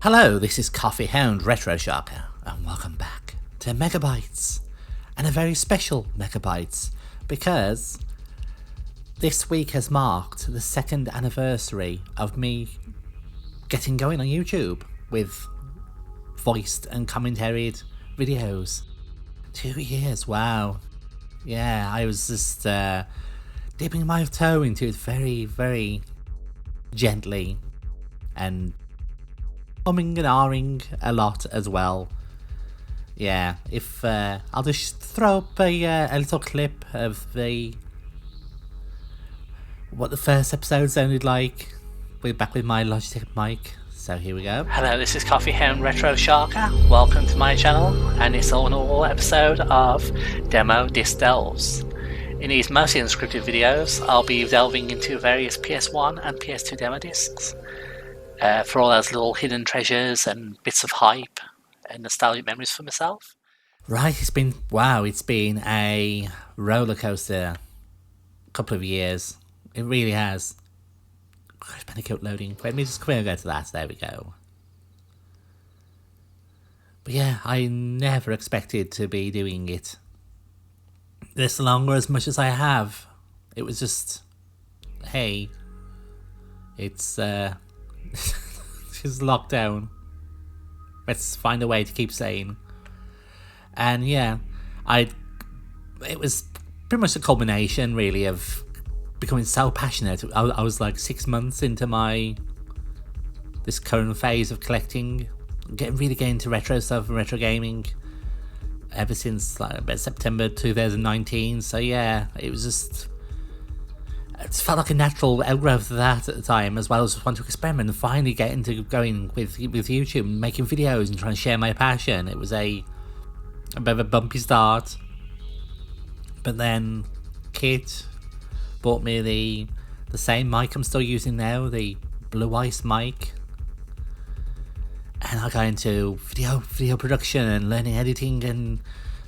Hello, this is Coffee Hound Retro Sharka, and welcome back to MEGABytes, and a very special MEGABytes, because this week has marked the second anniversary of me getting going on YouTube with voiced and commentaried videos. 2 years, wow. Yeah, I was just dipping my toe into it very, very gently, and umming and ahhing a lot as well. Yeah, if I'll just throw up a little clip of what the first episode sounded like. We're back with my Logitech mic, so here we go. Hello, this is Coffee Hound Retro Sharka. Welcome to my channel, and it's all in all episode of Demo Disc Delves. In these mostly unscripted videos, I'll be delving into various PS1 and PS2 demo discs. For all those little hidden treasures and bits of hype and nostalgic memories for myself. Right, it's been a roller coaster couple of years. It really has. Crash Bandicoot loading. Let me just come and go to that. There we go. But yeah, I never expected to be doing it this long or as much as I have. It was just, hey, it's just lockdown. Let's find a way to keep sane. And yeah, it was pretty much a culmination, really, of becoming so passionate. I was like 6 months into this current phase of collecting, really getting into retro stuff and retro gaming ever since like about September 2019. So yeah, it felt like a natural outgrowth of that at the time, as well as just want to experiment and finally get into going with YouTube and making videos and trying to share my passion. It was a bit of a bumpy start, but then Kit bought me the same mic I'm still using now, the Blue Ice mic, and I got into video production and learning editing, and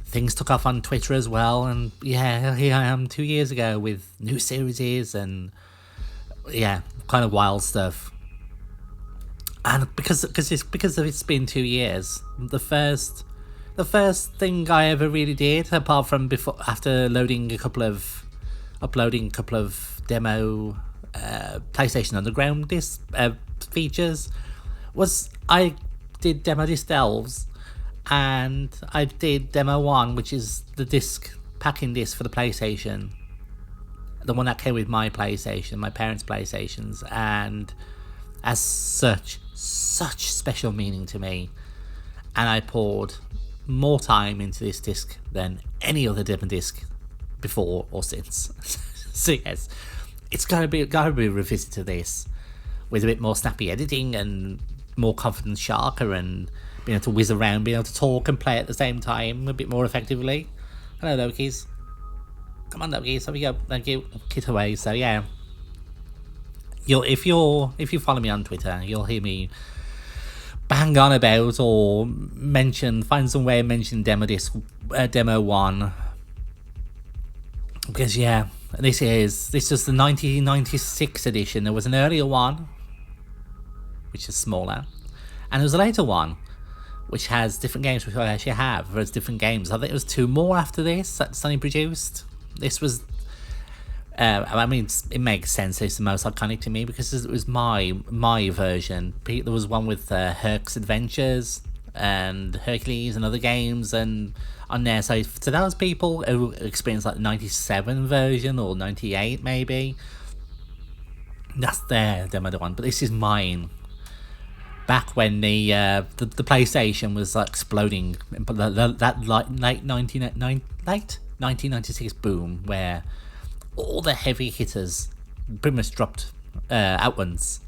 things took off on Twitter as well. And yeah, here I am 2 years ago with new series and yeah, kind of wild stuff. And because it's been 2 years, the first thing I ever really did, apart from after uploading a couple of demo PlayStation Underground disc features, was I did Demo Disc Delves, and I did Demo 1, which is the packing disc for the PlayStation, the one that came with my PlayStation, my parents' PlayStations, and as such special meaning to me. And I poured more time into this disc than any other demo disc before or since. So yes, it's gotta be a revisit to this with a bit more snappy editing and more confident Sharka, and being able to whiz around, being able to talk and play at the same time a bit more effectively. Hello, Loki's. Come on, Loki's. There we go. Thank you. Kit away. So yeah, if you follow me on Twitter, you'll hear me bang on about or find some way of mentioning Demo 1, because yeah, this is the 1996 edition. There was an earlier one, which is smaller, and there was a later one which has different games, which I actually have. There's different games. I think it was 2 more after this that Sony produced. This was it makes sense. It's the most iconic to me because it was my version. There was one with Herc's Adventures and Hercules and other games and on there. So to those people who experienced like the 97 version or 98 maybe, that's their demo one. But this is mine. Back when the PlayStation was like exploding, that late 1996 boom, where all the heavy hitters pretty much dropped outwards.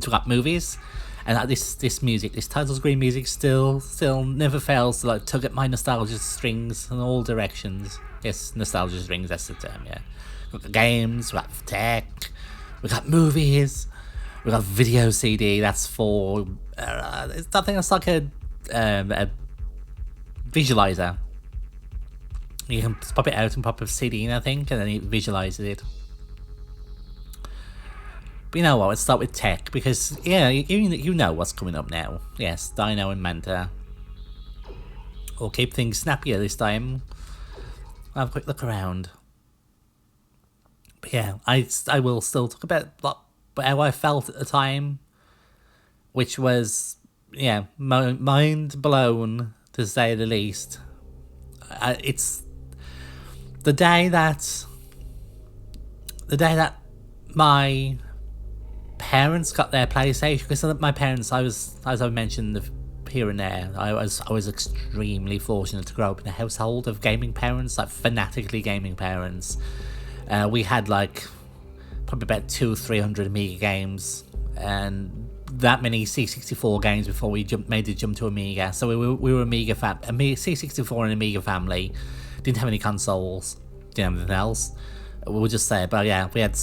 Took up movies, and this music, this title screen music, still never fails to like tug at my nostalgia strings in all directions. Yes, nostalgia strings, that's the term. Yeah, we've got games, we've got tech, we've got movies. We've got video CD, that's for, I think that's like a visualizer. You can pop it out and pop a CD in, I think, and then it visualizes it. But you know what, let's start with tech, because, yeah, you know what's coming up now. Yes, Dino and Manta. We'll keep things snappier this time. I'll have a quick look around. But yeah, I will still talk about how I felt at the time, which was, yeah, mind blown, to say the least. It's the day that my parents got their PlayStation, because my parents, as I mentioned here and there, I was extremely fortunate to grow up in a household of gaming parents, like fanatically gaming parents. We had like probably about 200-300 Amiga games and that many C64 games before we made the jump to Amiga. So we were Amiga C64 and Amiga family. Didn't have any consoles, didn't have anything else. We'll just say, but yeah, we had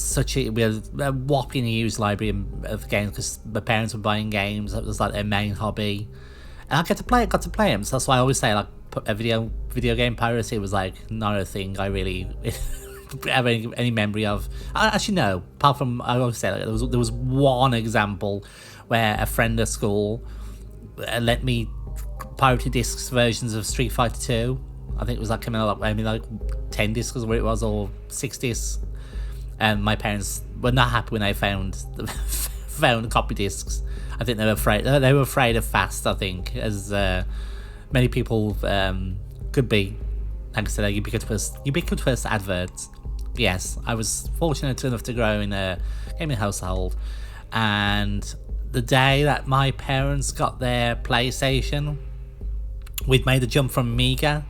a whopping huge library of games because my parents were buying games. That was like their main hobby, and I got to play them. So that's why I always say, like, a video game piracy was like not a thing I really have any memory of. Actually, no. Apart from, I always say, like, there was one example where a friend at school let me pirate discs versions of Street Fighter 2. I think it was like coming out, like 10 discs or what it was, or 6 discs. And my parents were not happy when they found copy discs. I think they were afraid of fast, I think, as many people could be, thanks to their ubiquitous adverts. Yes, I was fortunate enough to grow in a gaming household, and the day that my parents got their PlayStation, we'd made the jump from Amiga,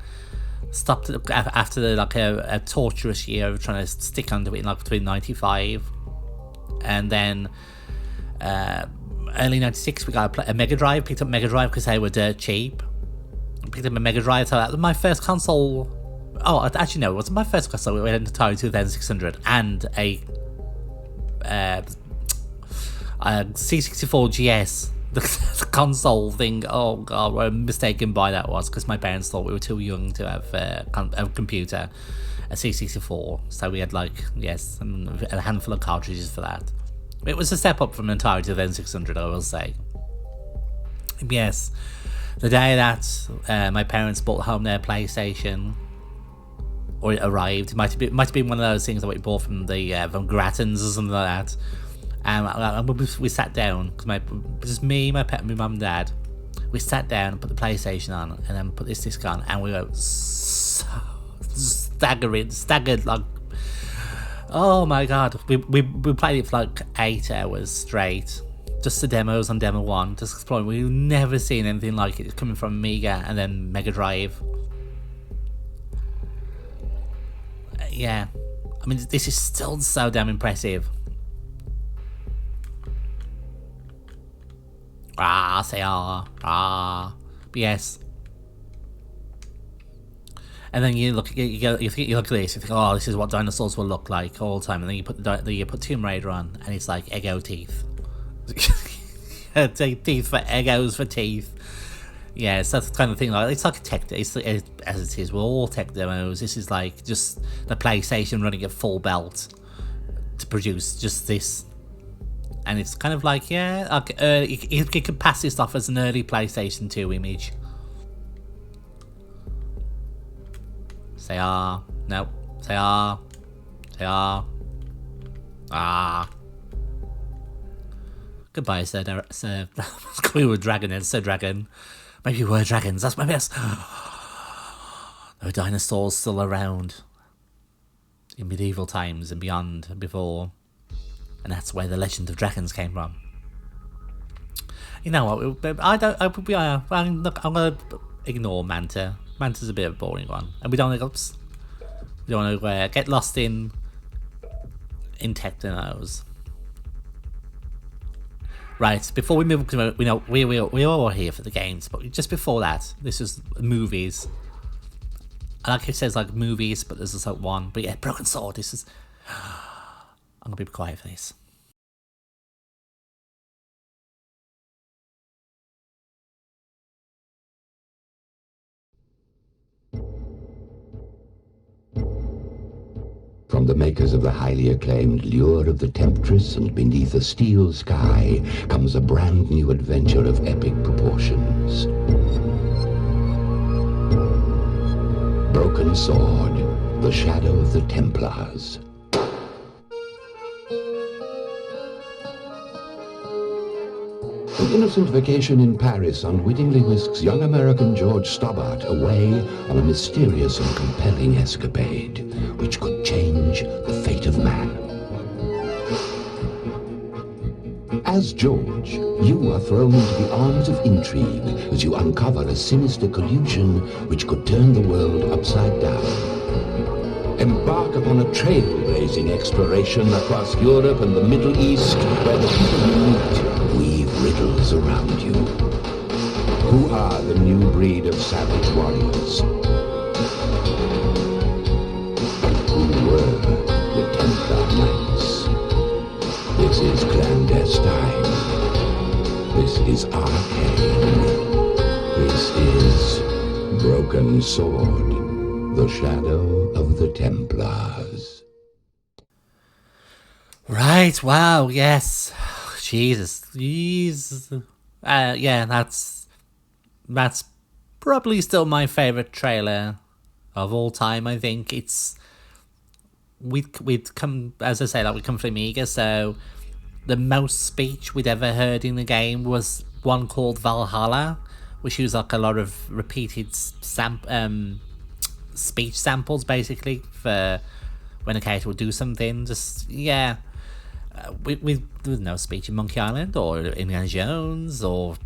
stopped after a torturous year of trying to stick under it in between 95 and then early 96. We got a Mega Drive, picked up Mega Drive because they were dirt cheap. Picked up a Mega Drive, so that was my first console. Oh, actually no, it wasn't my first console. We had an Atari 2600 and a C64 GS. The console thing, oh god, what a mistaken buy that was, because my parents thought we were too young to have a computer, a C64, so we had a handful of cartridges for that. It was a step up from an Atari to then 600, I will say. Yes, the day that my parents brought home their PlayStation, or it arrived, it might have been one of those things that we bought from Grattan's or something like that. We sat down, because just me, my mum and dad. We sat down and put the PlayStation on, and then put this disc on, and we were so staggered, like, oh my god. We played it for like 8 hours straight, just the demos on Demo 1, just exploring. We've never seen anything like it coming from Amiga and then Mega Drive. Yeah, I mean, this is still so damn impressive. Say but yes. And then you look at this, you think, oh, this is what dinosaurs will look like all the time, and then you put Tomb Raider on, and it's like Eggo teeth. Teeth for Eggos for teeth. Yeah, it's that kind of thing. Like, it's like a tech. As it is, we're all tech demos. This is like just the PlayStation running at full belt to produce just this. And it's kind of like, yeah, like you could pass this off as an early PlayStation 2 image. Say no, say Goodbye, Sir. We were dragon and Sir Dragon. Maybe we were dragons. That's my best. There are dinosaurs still around in medieval times and beyond and before. And that's where the legend of dragons came from. You know what? I'm gonna ignore Manta. Manta's a bit of a boring one, and we don't want to get lost in technos. Right. Before we move, we know we all here for the games, but just before that, this is movies. I like it says like movies, but there's just like one. But yeah, Broken Sword. This is. I'm gonna be quiet for this. From the makers of the highly acclaimed Lure of the Temptress and Beneath a Steel Sky comes a brand new adventure of epic proportions. Broken Sword, the Shadow of the Templars. An innocent vacation in Paris unwittingly whisks young American George Stobbart away on a mysterious and compelling escapade, which could change the fate of man. As George, you are thrown into the arms of intrigue as you uncover a sinister collusion which could turn the world upside down. Embark upon a trailblazing exploration across Europe and the Middle East, where the people you meet weave riddles around you. Who are the new breed of savage warriors? Who were the Templar Knights? This is clandestine. This is arcane. This is Broken Sword, the Shadow of the Templars. Right, wow, yes. Jesus. Yeah, that's probably still my favourite trailer of all time. I think we'd come, as I say, like we come from Amiga, so the most speech we'd ever heard in the game was one called Valhalla, which used like a lot of repeated speech samples basically for when a character would do something. Just there was no speech in Monkey Island or Indiana Jones or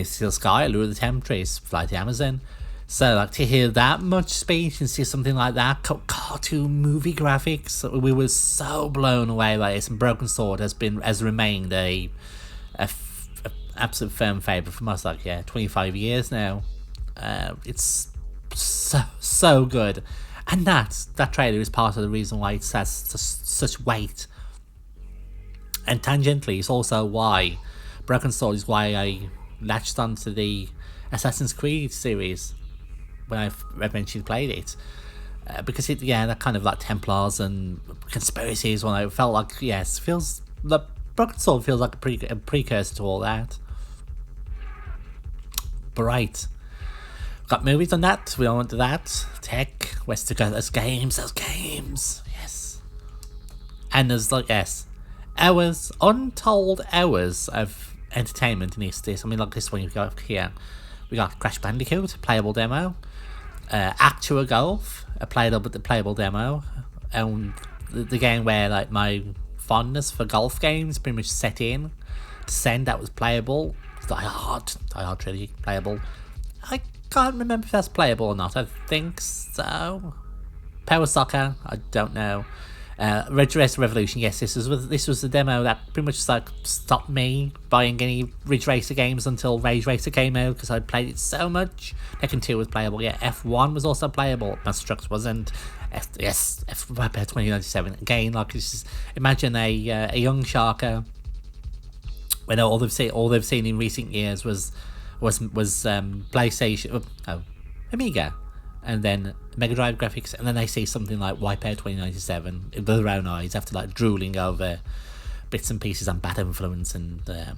Steel Sky, Lure of the Temptress, Fly to Amazon. So like to hear that much speech and see something like that, cartoon movie graphics, we were so blown away by it. And Broken Sword has remained a absolute firm favourite for us, 25 years now. It's so good, and that trailer is part of the reason why it has such weight. And tangentially, it's also why Broken Sword is why I latched onto the Assassin's Creed series when I eventually played it, because that kind of like Templars and conspiracies. When I felt like feels like Broken Sword feels like a precursor to all that. But right, got movies on that. We don't want to that. Tech, West to go. Those games. Yes, and there's hours, untold hours of entertainment in this. I mean, like this one you've got here. We got Crash Bandicoot, playable demo. Actua Golf, a playable demo. And the game where like my fondness for golf games pretty much set in. Descent, that was playable. Die Hard Trilogy, playable. I can't remember if that's playable or not. I think so. Power Soccer, I don't know. Ridge Racer Revolution, yes, this was the demo that pretty much stopped me buying any Ridge Racer games until Rage Racer came out, because I'd played it so much. Tekken 2 was playable, F1 was also playable, Master Trucks wasn't. F 2097 again, imagine a young Sharka when all they've seen in recent years was PlayStation, Amiga, and then Mega Drive graphics, and then they see something like Wipeout 2097 with their own eyes after drooling over bits and pieces on Bad Influence and the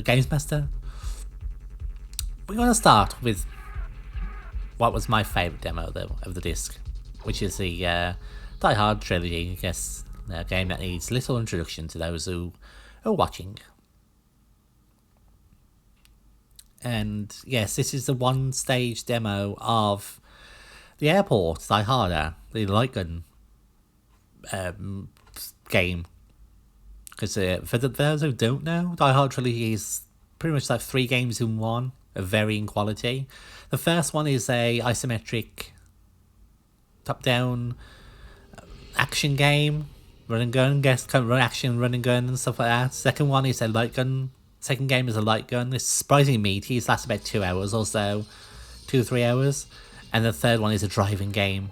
Games Master. We're going to start with what was my favourite demo of the disc, which is the Die Hard Trilogy. I guess a game that needs little introduction to those who are watching. And yes, this is the one-stage demo of the airport, Die Harder, the light gun game. Because for those who don't know, Die Hard Trilogy is pretty much 3 games in one, of varying quality. The first one is a isometric, top-down action game, run and gun, run and gun and stuff like that. Second one is a light gun. Second game is a light gun. It's surprisingly meaty. It lasts about 2 hours or so, 2 or 3 hours. And the third one is a driving game.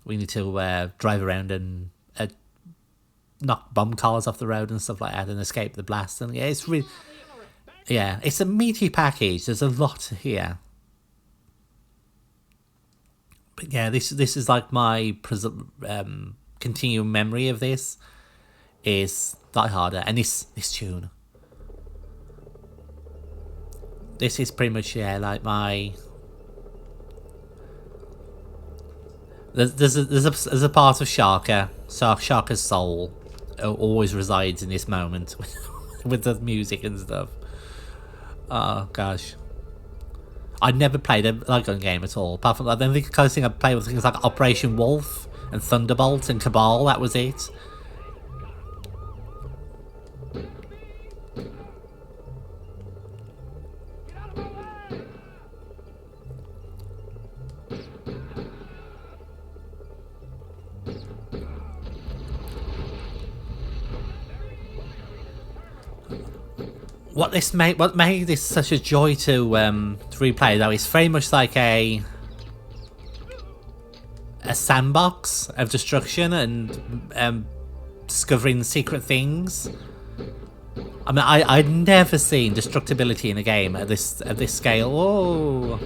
We need to drive around and knock bomb cars off the road and stuff like that and escape the blast. And it's really, it's a meaty package. There's a lot here. But yeah, this is like my continuing memory of this is Die Harder, and this tune. This is pretty much like my. There's a part of Sharka, so Sharka's soul always resides in this moment with the music and stuff. Oh gosh. I'd never played a gun game at all. Apart from I think the closest thing I played was things like Operation Wolf and Thunderbolt and Cabal. That was it. What made this such a joy to replay though is very much like a sandbox of destruction and discovering secret things. I mean, I'd never seen destructibility in a game at this scale. Oh,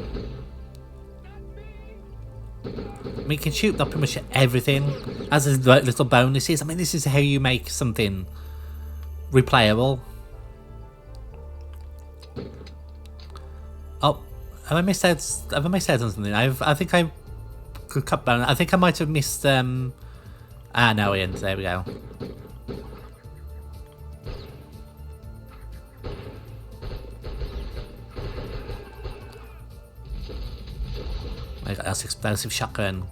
I mean, you can shoot up pretty much everything as little bonuses. I mean, this is how you make something replayable. Oh, have I missed out on something? I think I could cut down. I think I might have missed. No, Ian. There we go. I got that explosive shotgun.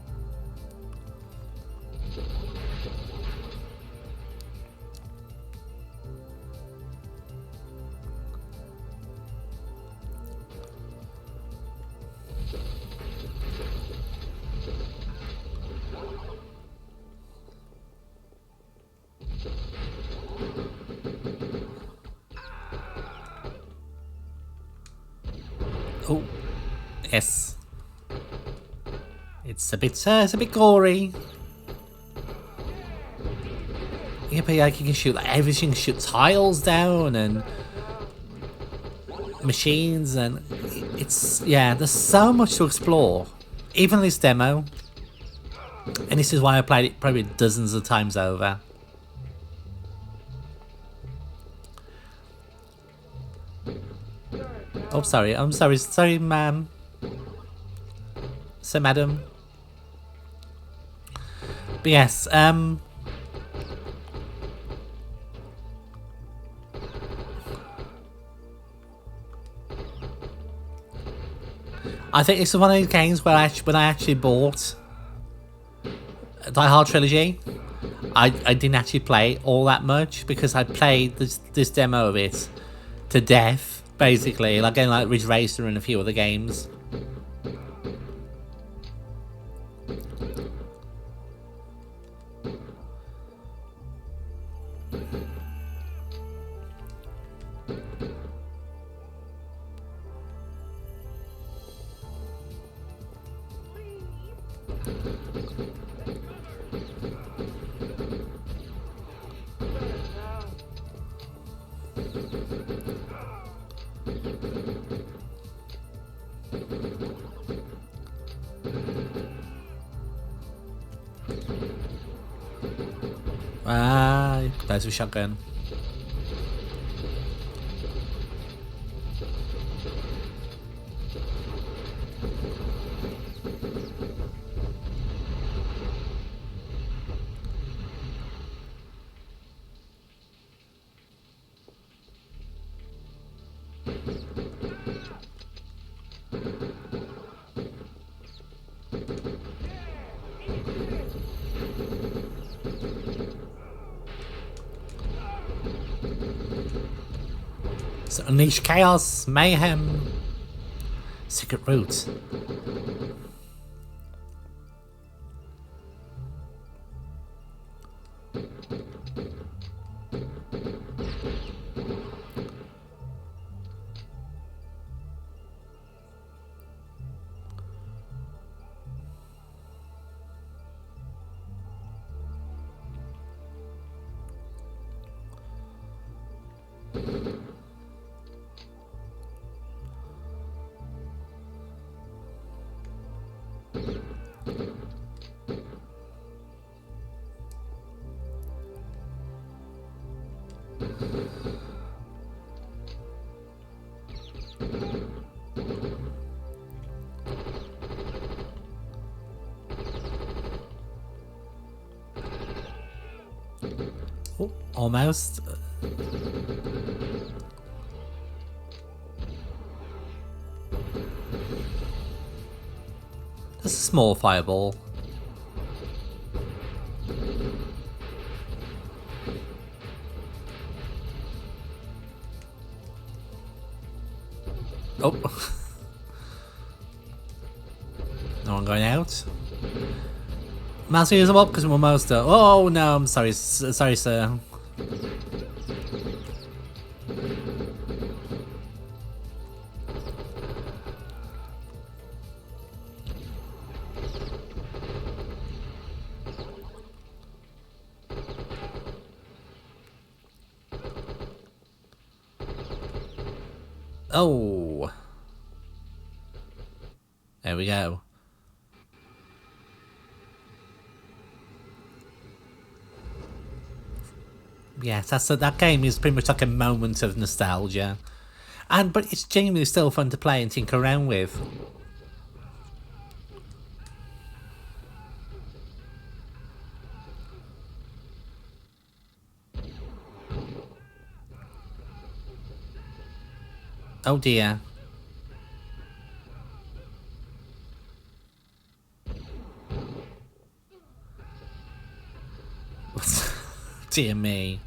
Oh, yes. It's a bit gory. Yeah, but like you can shoot everything. Shoot tiles down and machines, and there's so much to explore. Even this demo, and this is why I played it probably dozens of times over. Oh, sorry. I'm sorry. Sorry, ma'am. So, madam. But yes, I think it's one of those games where when I actually bought Die Hard Trilogy, I didn't actually play all that much because I played this demo of it to death, basically, like getting like Ridge Racer and a few other games. There's a shotgun. So unleash chaos, mayhem, secret route. Almost. Just a small fireball. Oh. No one going out. Mouse use them up because we're almost done. Oh no, I'm sorry, sorry, sir. Oh. There we go. Yes, that game is pretty much like a moment of nostalgia. But it's genuinely still fun to play and tinker around with. Oh dear. Dear me.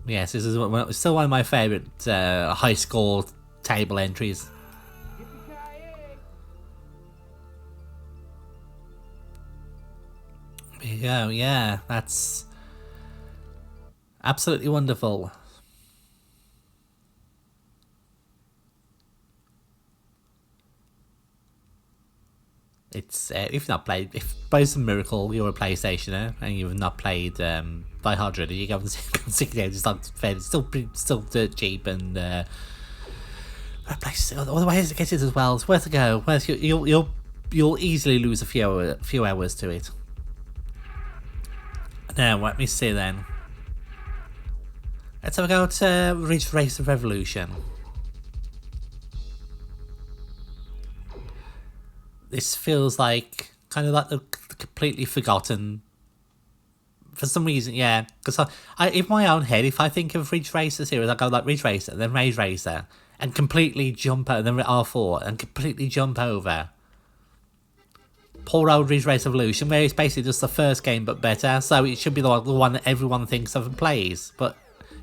Yes, this is still one of my favourite high score table entries. There you go, yeah, that's absolutely wonderful. It's if by some miracle you're a PlayStationer and you've not played Die Hard Redder, you go and stick it out. It's not fair. It's still dirt cheap and otherwise to get it as well. It's worth a go. You'll easily lose a few hours to it. Now let me see then. Let's have a go at Ridge Racer Revolution. This feels like kind of like the completely forgotten. For some reason, yeah. Because I in my own head, if I think of Ridge Racer series, I go like Ridge Racer, then Rage Racer, and completely jump over, then R4, and completely jump over poor old Ridge Racer Revolution, where it's basically just the first game but better. So it should be the one that everyone thinks of and plays. But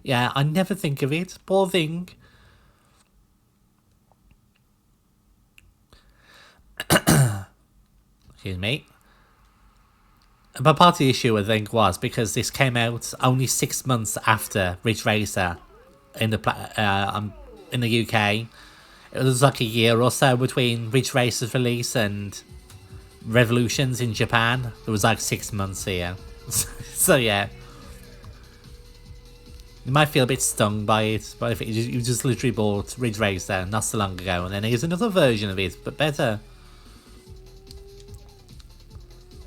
yeah, I never think of it. Poor thing. Excuse me. But part of the issue, I think, was because this came out only 6 months after Ridge Racer in the UK. It was like a year or so between Ridge Racer's release and Revolutions in Japan. It was like 6 months here. So yeah. You might feel a bit stung by it, but if you just literally bought Ridge Racer not so long ago, and then here's another version of it, but better.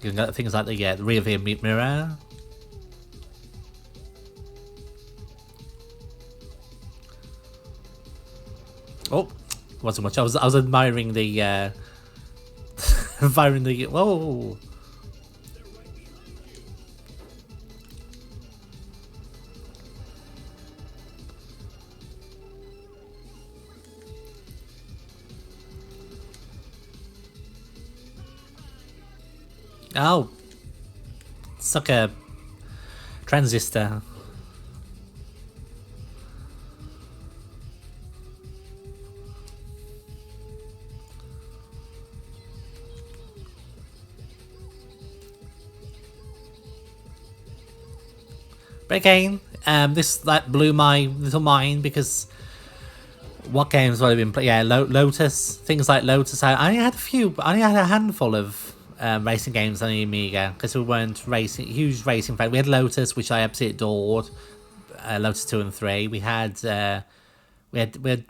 You got things like the rear view mirror. Oh, wasn't much. I was admiring the admiring the whoa. Oh, it's like a transistor. But again, this blew my little mind because what games would have been played? Yeah, Lotus, things like Lotus. I only had a handful of racing games on the Amiga because we weren't huge racing fans. We had Lotus, which I absolutely adored. Lotus 2 and 3. We had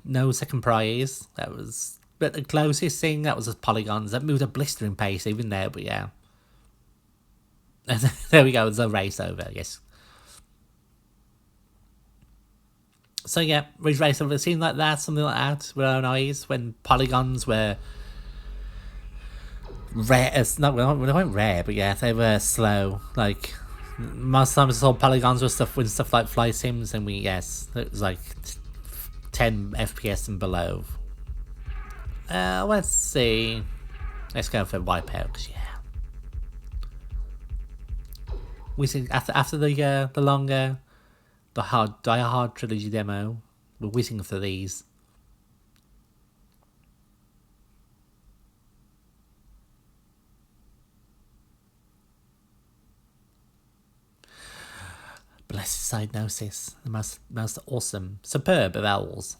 no second prize. That was but the closest thing that was just Polygons. That moved a blistering pace even there. But yeah, there we go. It's a race over. Yes. So yeah, Ridge Racer, it seemed like that, something like that, with our own eyes, when Polygons were rare. It's not, well, they weren't rare, but yeah, they were slow. Like most times, I saw polygons with stuff like fly sims, and it was like 10 FPS and below. Let's see. Let's go for Wipeout, 'cause yeah. We see after the longer, the Die Hard trilogy demo, we're waiting for these. Blessed Diagnosis, the most awesome, superb of owls.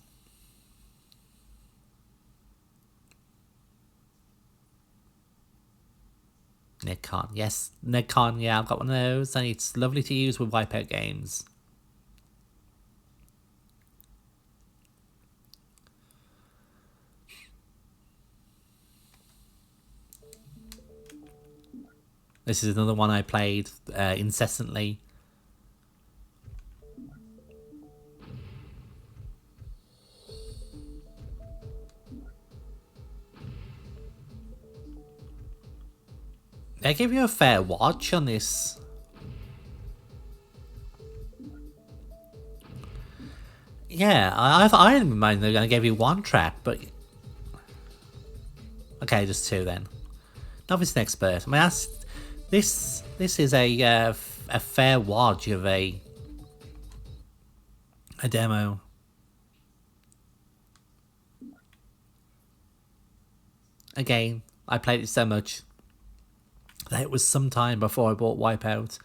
Nedcon, yes, Nedcon, yeah, I've got one of those, and it's lovely to use with Wipeout games. This is another one I played incessantly. They give you a fair watch on this. Yeah, I didn't mind they're going to give you one track, but... Okay, just two then. Novice and expert. I mean, this is a fair watch of a demo. Again, I played it so much that it was some time before I bought Wipeout.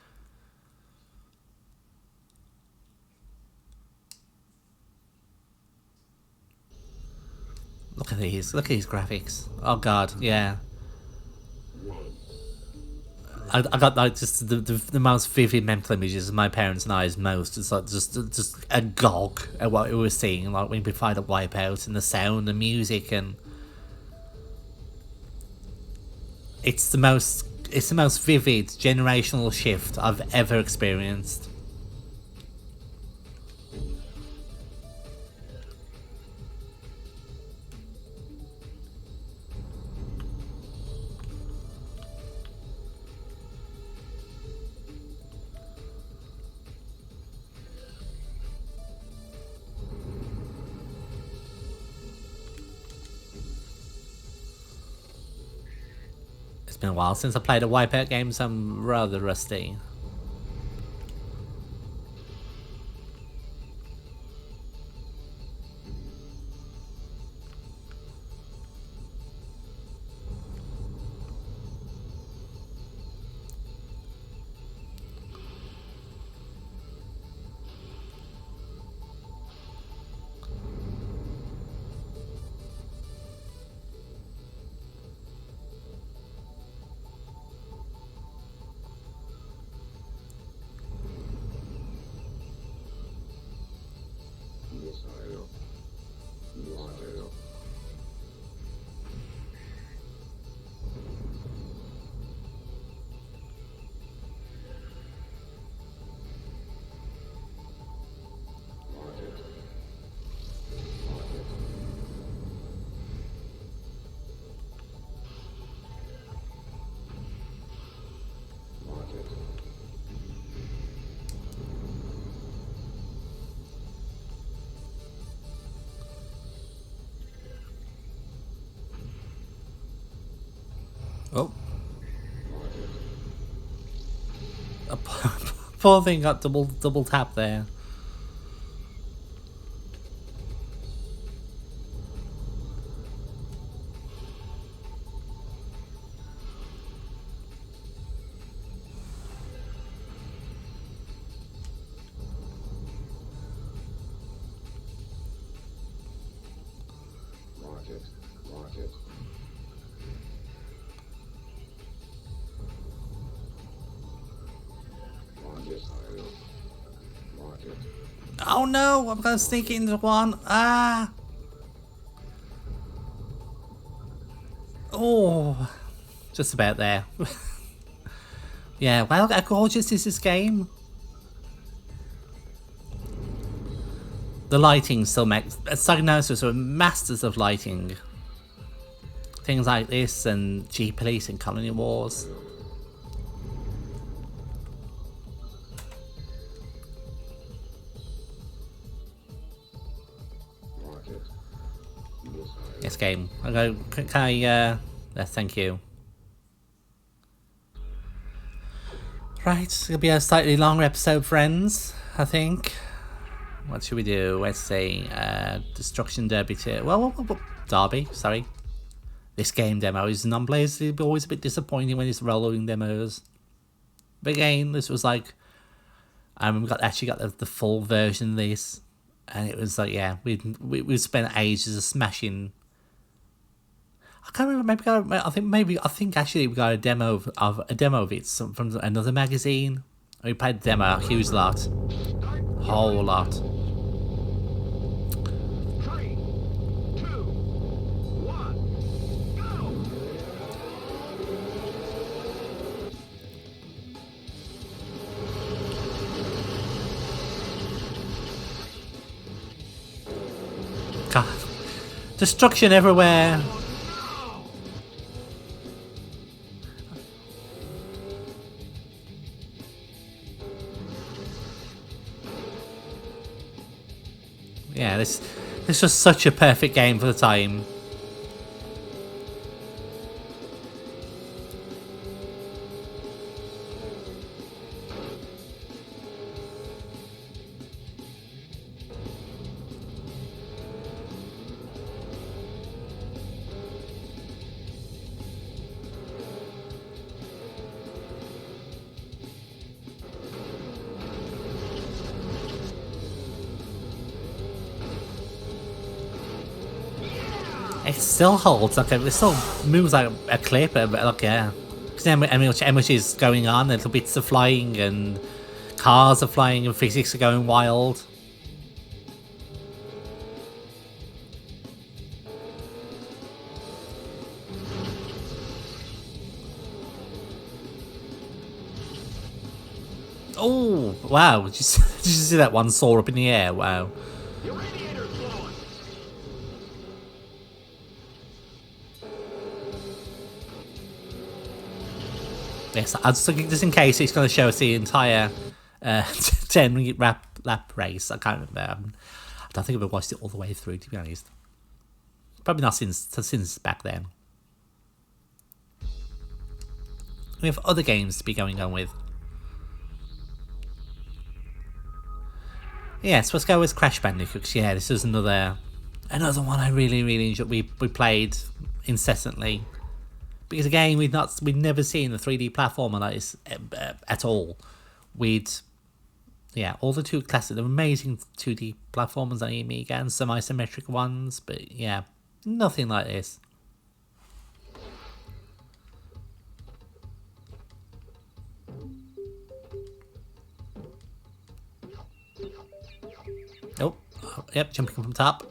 Look at these graphics. Oh god, yeah. I got like just the most vivid mental images of my parents' and I's most. It's like just agog at what we were seeing, like when we fired up Wipeout and the sound, the music, and it's the most vivid generational shift I've ever experienced. It's been a while since I played a Wipeout game, so I'm rather rusty. Oh. Poor thing got double tap there. Oh no, I'm gonna sneak into one. Ah! Oh, just about there. Yeah, well, how gorgeous is this game? The lighting still makes... Psygnosis are masters of lighting. things like this and G Police and Colony Wars. Yes, game. Can I, yes, thank you. Right, it's gonna be a slightly longer episode, friends, I think. What should we do? Let's say, Destruction Derby 2. Well, Derby, sorry. This game demo is non-players. It's always a bit disappointing when it's rolling demos. But again, this was like, we actually got the full version of this. And it was like, yeah, we spent ages of smashing. I can't remember. I think actually we got a demo of it from another magazine. We played the demo a huge lot, whole lot. 3, 2, 1, go! God, destruction everywhere. Yeah, this was such a perfect game for the time. It still holds, like it still moves like a clip, but like yeah. Because how much is going on, little bits are flying and cars are flying and physics are going wild. Oh wow! Did you see that one soar up in the air? Wow. Yes, I was thinking just in case it's going to show us the entire 10-minute lap race. I can't remember. I don't think I've watched it all the way through, to be honest. Probably not since back then. We have other games to be going on with. Yes, let's go with Crash Bandicoot. Yeah, this is another one I really enjoyed. We played incessantly. Because again, we'd never seen a 3D platformer like this at all. All the two classic, the amazing 2D platformers on the Amiga and some isometric ones, but yeah, nothing like this. Oh, yep, jumping from top.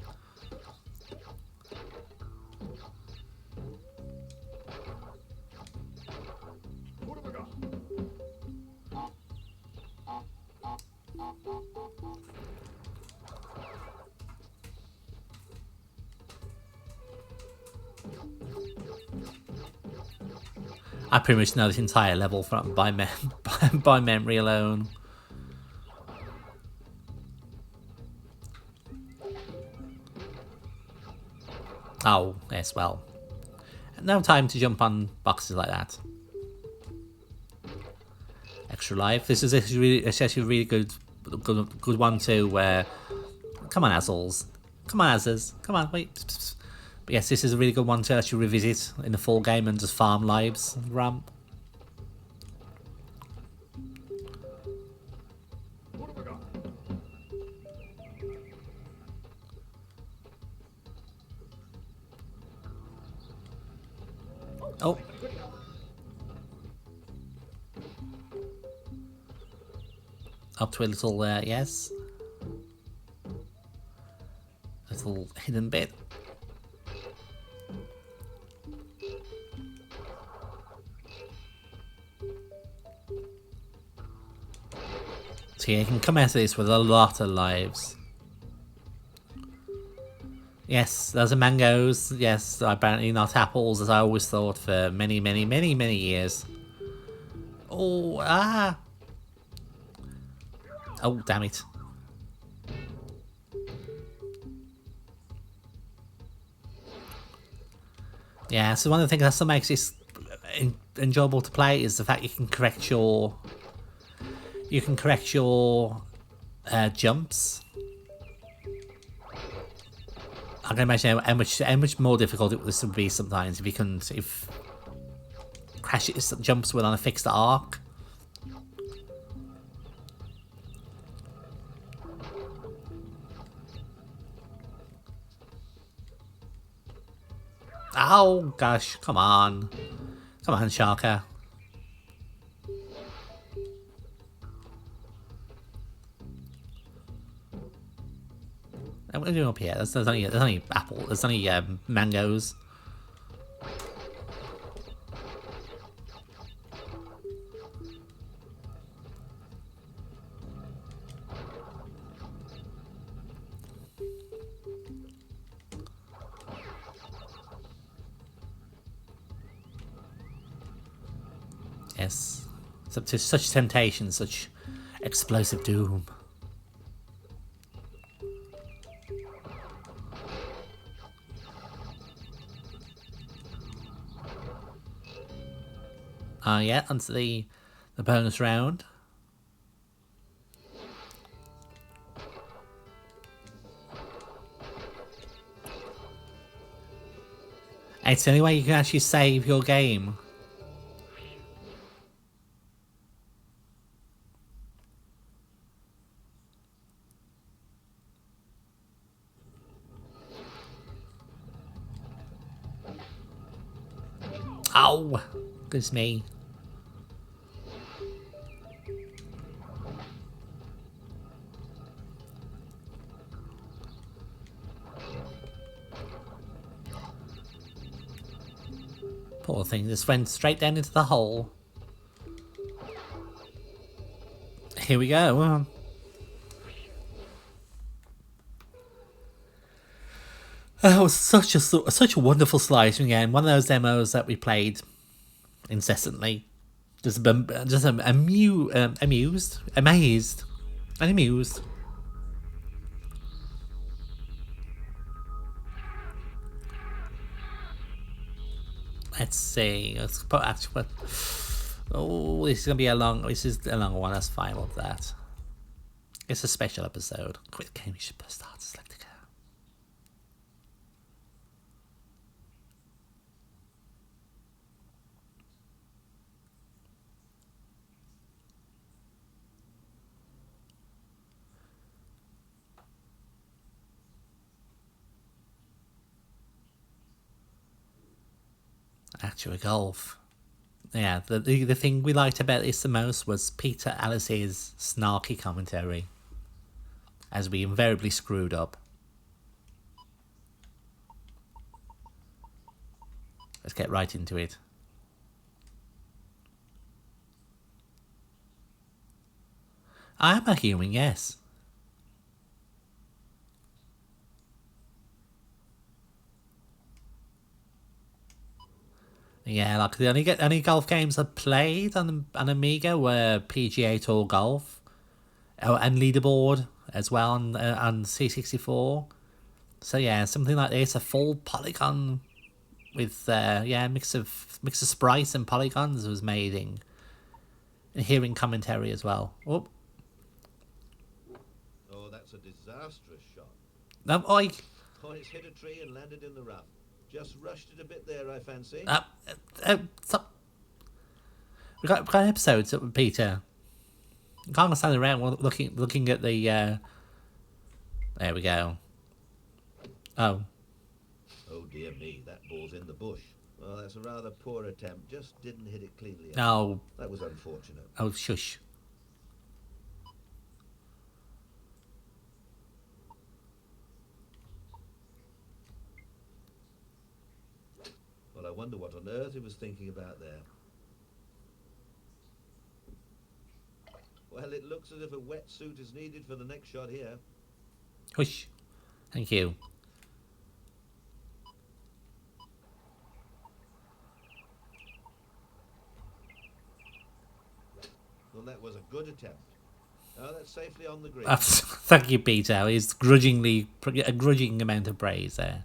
I pretty much know this entire level by memory alone. Oh, yes, well. No time to jump on boxes like that. Extra life. This is actually a really good one too, where... Come on, assholes. Come on, asses. Come on, wait. But yes, this is a really good one to actually revisit in the full game and just farm lives and ramp. Oh. Up to a little, yes. Little hidden bit. So yeah, you can come out of this with a lot of lives. Yes, those are mangoes. Yes, apparently not apples, as I always thought for many, many, many, many years. Oh, ah! Oh, damn it. Yeah, so one of the things that still makes this enjoyable to play is the fact you can correct your jumps. I can imagine how much more difficult this would be sometimes if crashes jumps were on a fixed arc. Oh gosh, come on, Sharka. What are we doing up here? There's only apple. There's only mangoes. Yes, such temptation, such explosive doom. Yeah, onto the bonus round. It's the only way you can actually save your game. Ow! Goodness me. Poor thing, just went straight down into the hole. Here we go. That was such a wonderful selection again. One of those demos that we played incessantly. Amused, amazed, and amused. Let's see. Let's put actually. Oh, this is gonna be a long. This is a long one. That's fine with that. It's a special episode. Quick game. You should start selecting. Actual golf. Yeah, the thing we liked about this the most was Peter Alice's snarky commentary, as we invariably screwed up. Let's get right into it. I am a human, yes. Yeah, like the only golf games I played on Amiga were PGA Tour Golf, and Leaderboard as well on C64. So yeah, something like this, a full polygon with mix of sprites and polygons was made in hearing commentary as well. Oh, that's a disastrous shot. no, Oh, it's hit a tree and landed in the rough. Just rushed it a bit there, I fancy. Stop. We got episodes, Peter. You can't stand around looking at the. There we go. Oh. Oh dear me, that ball's in the bush. Well, that's a rather poor attempt. Just didn't hit it cleanly enough. No. That was unfortunate. Oh, shush. Well, I wonder what on earth he was thinking about there. Well, it looks as if a wetsuit is needed for the next shot here. Hush. Thank you. gentlemen. That was a good attempt. Now that's safely on the green. Thank you, Peter. It's a grudging amount of praise there.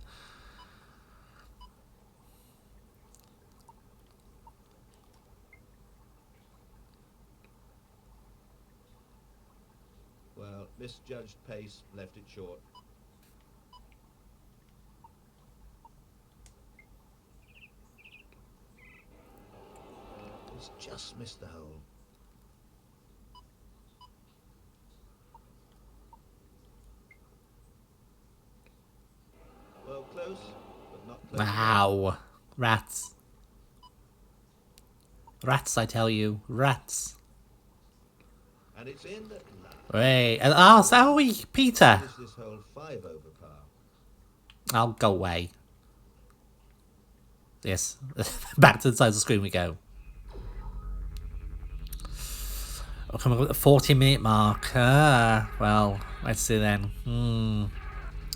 Well, misjudged pace left it short. He's just missed the hole. Well, close, but not close enough. Wow. Rats. Rats, I tell you. Rats. And it's in at last. Wait. So are we, Peter? Finish this hole 5 over par. I'll go away. Yes. Back to the side of the screen we go. We're coming up at the 40-minute mark. Well, let's see then.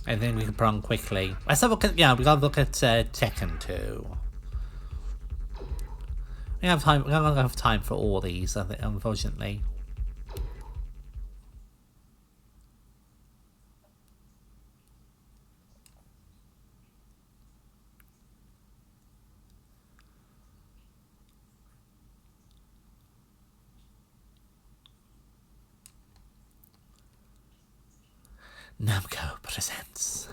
I think we can put on quickly. Let's have a look at, we gotta look at Tekken 2. We don't have time for all these, I think, unfortunately. Namco presents.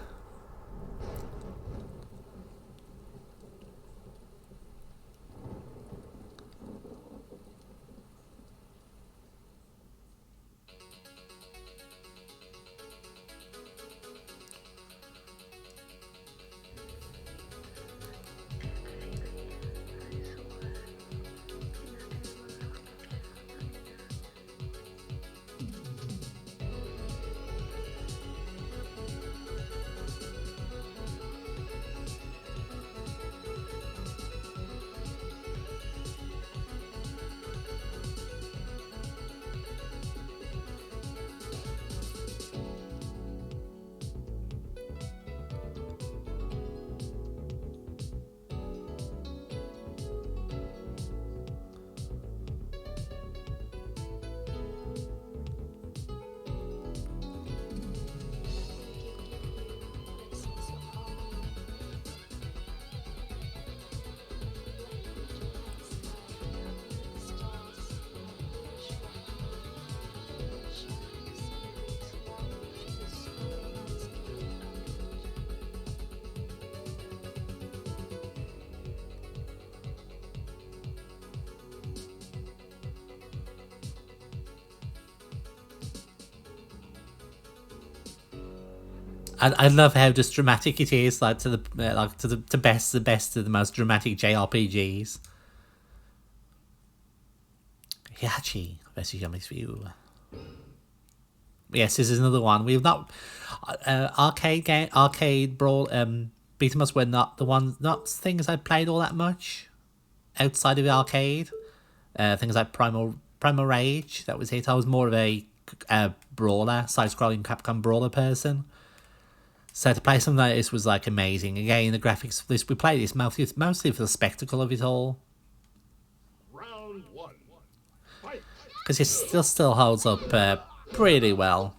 I love how just dramatic it is, like to the best of the most dramatic JRPGs. Hiachi versus Yamizu. Yes, this is another one. We've not arcade brawl beat 'em ups were not the ones, not things I played all that much outside of the arcade. Things like Primal Rage, that was it. I was more of a brawler, side-scrolling Capcom brawler person. So to play something like this was like amazing. Again, the graphics of this, we played this mostly for the spectacle of it all. Round 1. Fight. Because it still holds up pretty well.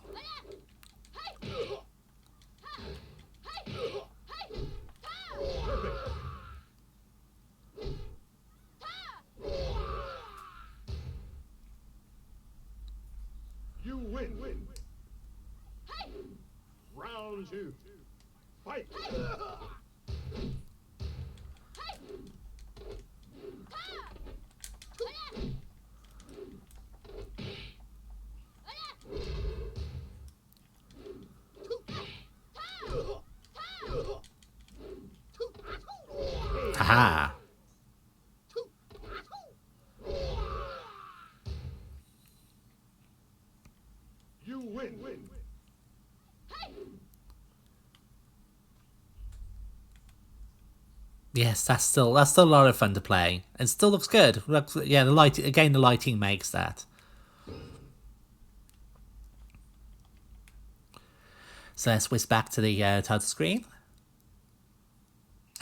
You win. Round 2. Fight. Aha. You win. Yes, that's still a lot of fun to play, and still looks good. Yeah, the lighting makes that. So let's switch back to the title screen,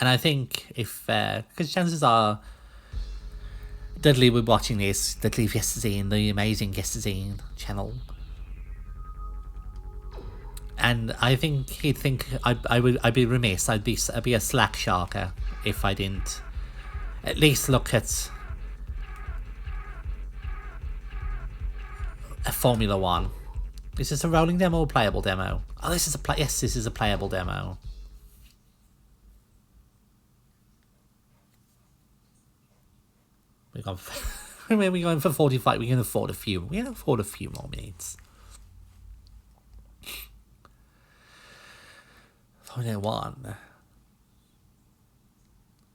and I think if because chances are, Dudley will be watching this. Dudley Yesterday, the amazing Yesterday channel. And I think he'd think I'd be remiss. I'd be a slack Sharka if I didn't at least look at a Formula One. Is this a rolling demo or playable demo? Oh, this is yes, this is a playable demo. We're going for 45. We can afford a few. We can afford a few more minutes. Formula One.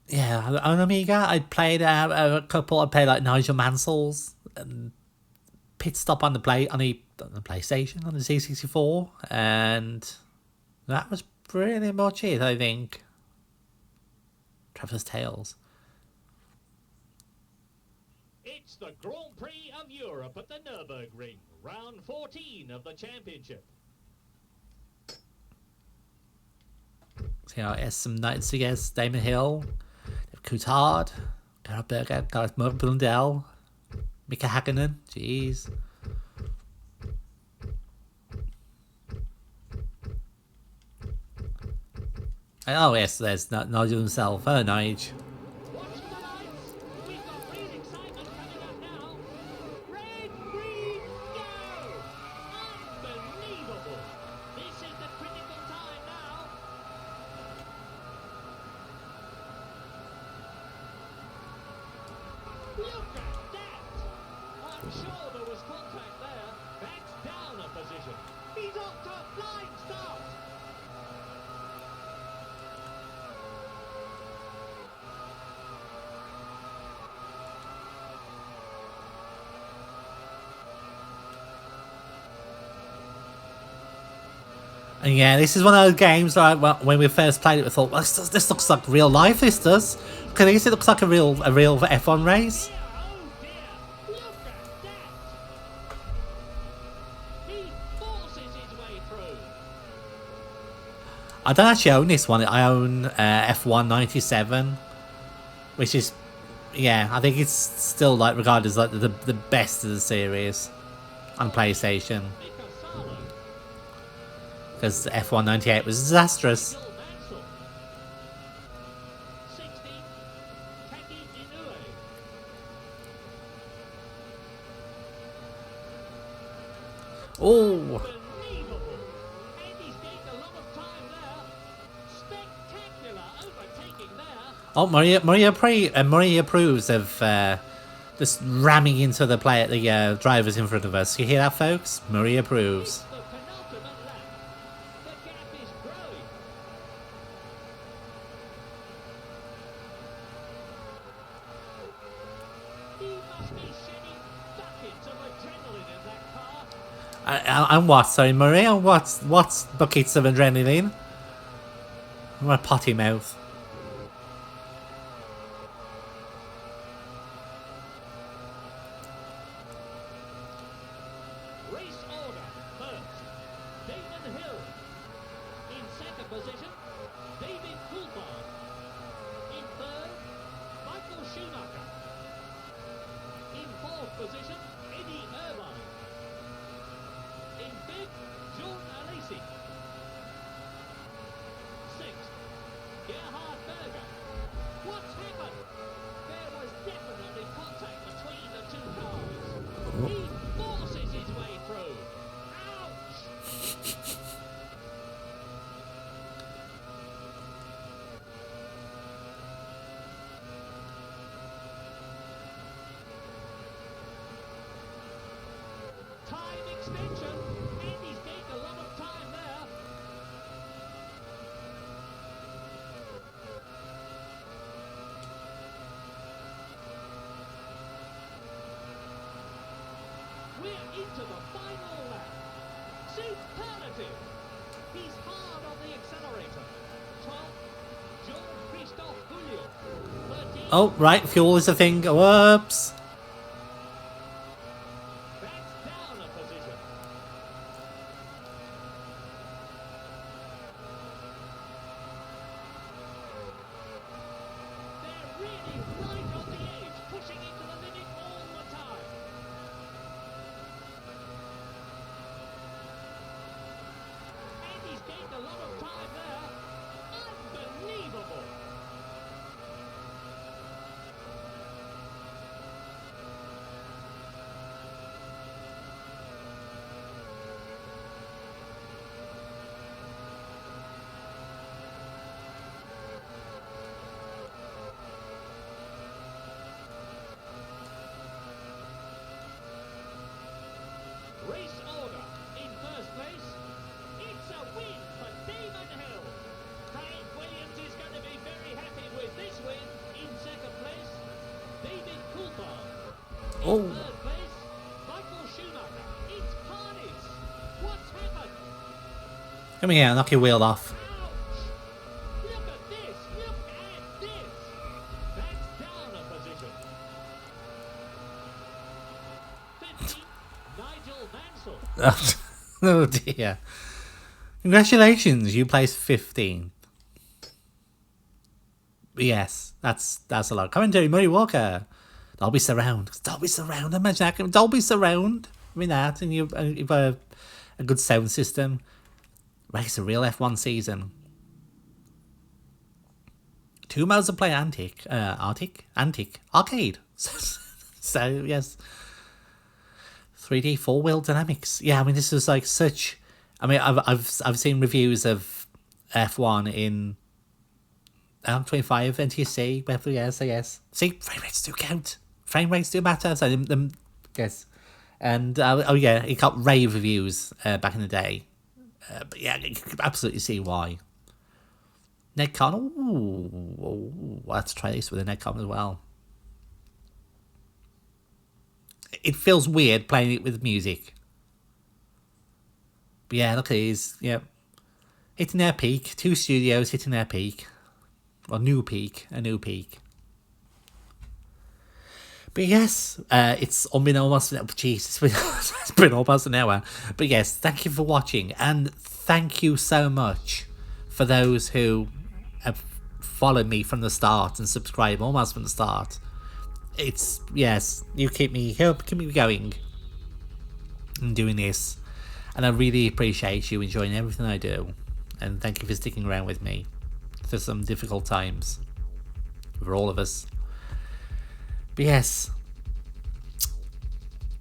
Yeah, on Amiga, I played a couple. I played like Nigel Mansell's Pit Stop on the PlayStation, on the C64, and that was pretty much it, I think. Traverse Tales. It's the Grand Prix of Europe at the Nürburgring, round 14 of the championship. So, yeah, some nights against Damon Hill, Coulthard, Gareth Berger, Gareth Blundell, Mika Hakkinen, jeez. Oh yes, there's Nigel himself. Hello, Nige. We've got real excitement coming up now. Red, green, go! Unbelievable! This is the critical time now. Look at that! I'm sure there was contact there. That's down a position. He's off to a flying start. And yeah, this is one of those games where when we first played it, we thought, well, this looks like real life. This does. Because it looks like a real F1 race. I don't actually own this one. I own F1 97, which is, yeah, I think it's still like regarded as like the best of the series on PlayStation. Because F1 98 was disastrous. Oh. Oh, Maria approves of just ramming into the drivers in front of us. You hear that, folks? Maria approves. And what? Sorry, Maria. What's buckets of adrenaline? My potty mouth. Into the final lap. Superlative. He's hard on the accelerator. 12, Jean-Christophe Goulion. 13. Oh, right, fuel is a thing. Whoops. That's down a position. They're really right on the edge, pushing into the limit. time there. Unbelievable. Race order in first place. It's a win for Heaven Hell. Craig Williams is going to be very happy with this win. In second place, David Coulthard. In Oh. third place, Michael Schumacher. It's carnage. What's happened? Come here, knock your wheel off. Ouch! Look at this. Look at this. That's down a position. 50, Nigel Mansell. Oh dear. Congratulations, you placed 15th. Yes, that's a lot. Commentary, Murray Walker. Dolby Surround. Dolby Surround, imagine that. Dolby Surround. I mean that, and you've got a good sound system. Race a real F1 season. 2 modes of play antique. Arcade. So, yes. 3D 4-wheel dynamics. Yeah, I mean, this is like such... I mean, I've seen reviews of F1 in 25 NTSC, but yes, I guess. See, frame rates do count. Frame rates do matter. So, yes. And, oh yeah, it got rave reviews back in the day. But yeah, you can absolutely see why. Netcon, ooh, let's try this with a Netcon as well. It feels weird playing it with music. But yeah, look at these. Yep. Hitting their peak. 2 studios hitting their peak. Or new peak. A new peak. But yes, it's been almost... Jeez, it's been almost an hour. But yes, thank you for watching. And thank you so much for those who have followed me from the start and subscribed almost from the start. It's, yes, you keep me going and doing this, and I really appreciate you enjoying everything I do, and thank you for sticking around with me for some difficult times for all of us. But yes,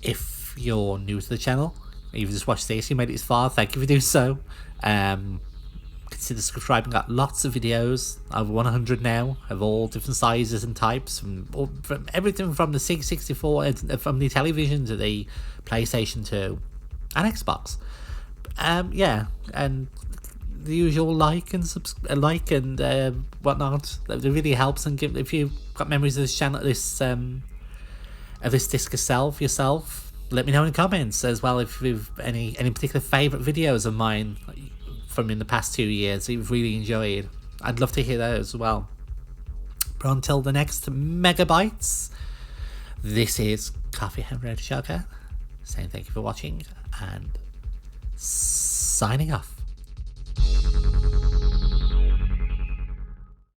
if you're new to the channel, you've just watched this, you made it this far, thank you for doing so. Consider subscribing. Got lots of videos, over 100 now, of all different sizes and types, from everything from the 664, from the television to the PlayStation 2 and Xbox. Yeah, and the usual like and whatnot. That really helps. And if you've got memories of this channel, of this disc yourself, let me know in the comments as well. If you've any particular favourite videos of mine from in the past 2 years that you've really enjoyed, I'd love to hear those as well. But until the next Megabytes, this is Coffee and Red Sharka saying thank you for watching and signing off.